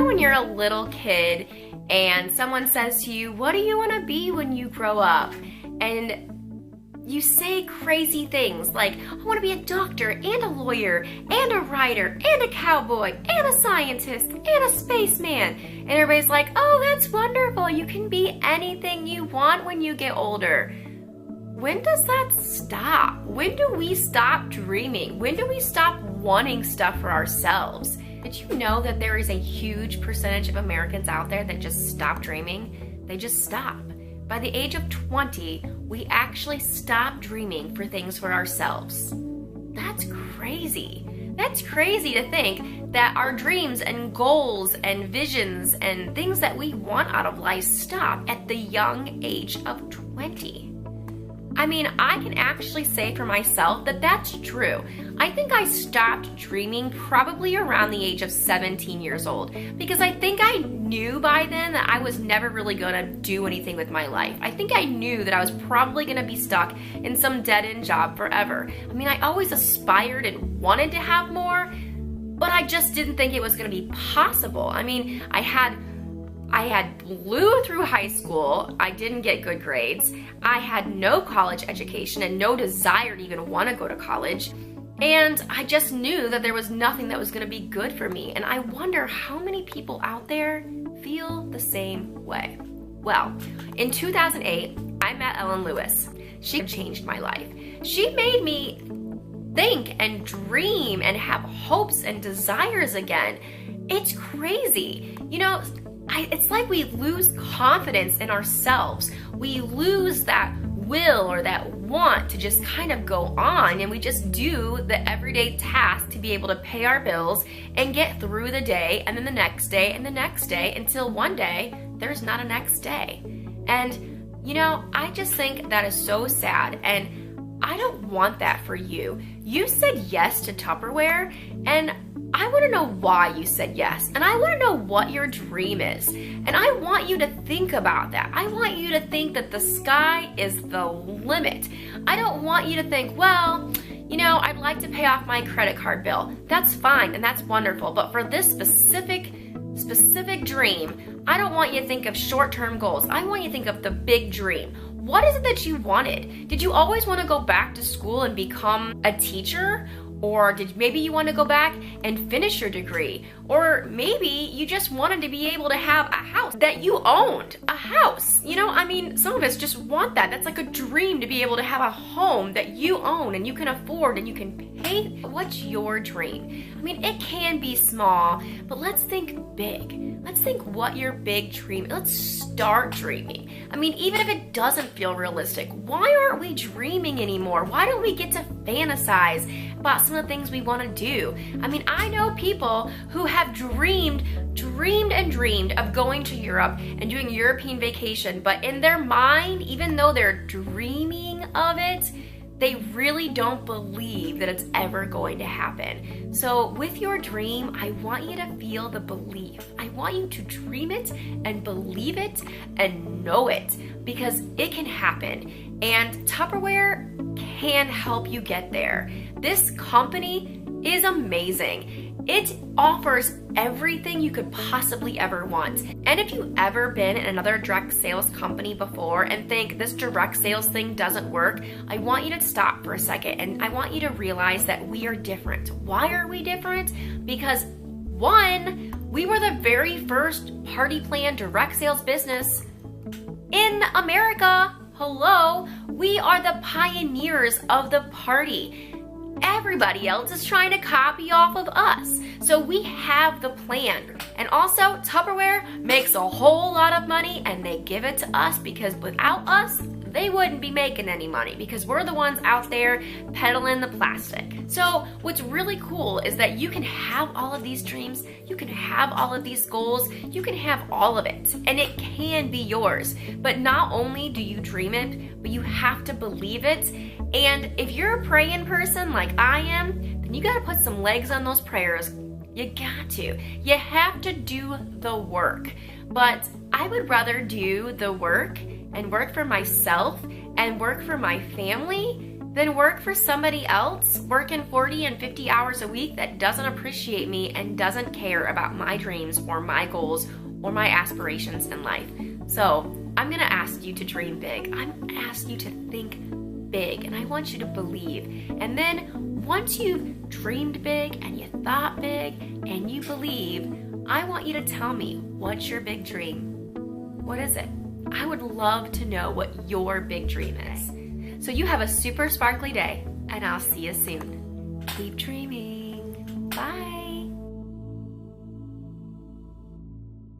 when you're a little kid and someone says to you, what do you want to be when you grow up? And you say crazy things like, I want to be a doctor and a lawyer and a writer and a cowboy and a scientist and a spaceman. And everybody's like, oh, that's wonderful. You can be anything you want when you get older. When does that stop? When do we stop dreaming? When do we stop wanting stuff for ourselves? Did you know that there is a huge percentage of Americans out there that just stop dreaming? They just stop. By the age of 20, we actually stop dreaming for things for ourselves. That's crazy. That's crazy to think that our dreams and goals and visions and things that we want out of life stop at the young age of 20. I mean, I can actually say for myself that that's true. I think I stopped dreaming probably around the age of 17 years old because I think I knew by then that I was never really gonna do anything with my life. I think I knew that I was probably gonna be stuck in some dead-end job forever. I mean, I always aspired and wanted to have more, but I just didn't think it was gonna be possible. I mean, I had blew through high school. I didn't get good grades. I had no college education and no desire to even want to go to college. And I just knew that there was nothing that was going to be good for me. And I wonder how many people out there feel the same way. Well, in 2008, I met Ellen Lewis. She changed my life. She made me think and dream and have hopes and desires again. It's crazy. You know, it's like we lose confidence in ourselves. We lose that will or that want to just kind of go on, and we just do the everyday task to be able to pay our bills and get through the day, and then the next day and the next day, until one day there's not a next day. And you know, I just think that is so sad, and I don't want that for you. You said yes to Tupperware, and I want to know why you said yes, and I want to know what your dream is, and I want you to think about that. I want you to think that the sky is the limit. I don't want you to think, well, you know, I'd like to pay off my credit card bill. That's fine and that's wonderful, but for this specific dream, I don't want you to think of short-term goals. I want you to think of the big dream. What is it that you wanted? Did you always want to go back to school and become a teacher? Or maybe you want to go back and finish your degree? Or maybe you just wanted to be able to have a house that you owned, a house. You know, I mean, some of us just want that. That's like a dream, to be able to have a home that you own and you can afford and you can pay. What's your dream? I mean, it can be small, but let's think big. Let's think what your big dream is. Let's start dreaming. I mean, even if it doesn't feel realistic, why aren't we dreaming anymore? Why don't we get to fantasize about some of the things we want to do? I mean, I know people who have dreamed of going to Europe and doing a European vacation, but in their mind, even though they're dreaming of it, they really don't believe that it's ever going to happen. So with your dream, I want you to feel the belief. I want you to dream it and believe it and know it, because it can happen. And Tupperware can help you get there. This company is amazing. It offers everything you could possibly ever want. And if you've ever been in another direct sales company before and think this direct sales thing doesn't work, I want you to stop for a second and I want you to realize that we are different. Why are we different? Because one, we were the very first party plan direct sales business in America. Hello, we are the pioneers of the party. Everybody else is trying to copy off of us. So we have the plan. And also, Tupperware makes a whole lot of money and they give it to us, because without us, they wouldn't be making any money, because we're the ones out there peddling the plastic. So what's really cool is that you can have all of these dreams, you can have all of these goals, you can have all of it, and it can be yours. But not only do you dream it, but you have to believe it. And if you're a praying person like I am, then you gotta put some legs on those prayers. You got to. You have to do the work. But I would rather do the work and work for myself and work for my family than work for somebody else, working 40 and 50 hours a week that doesn't appreciate me and doesn't care about my dreams or my goals or my aspirations in life. So I'm gonna ask you to dream big. I'm gonna ask you to think big, and I want you to believe. And then once you've dreamed big and you thought big and you believe, I want you to tell me, what's your big dream? What is it? I would love to know what your big dream is. So you have a super sparkly day, and I'll see you soon. Keep dreaming. Bye.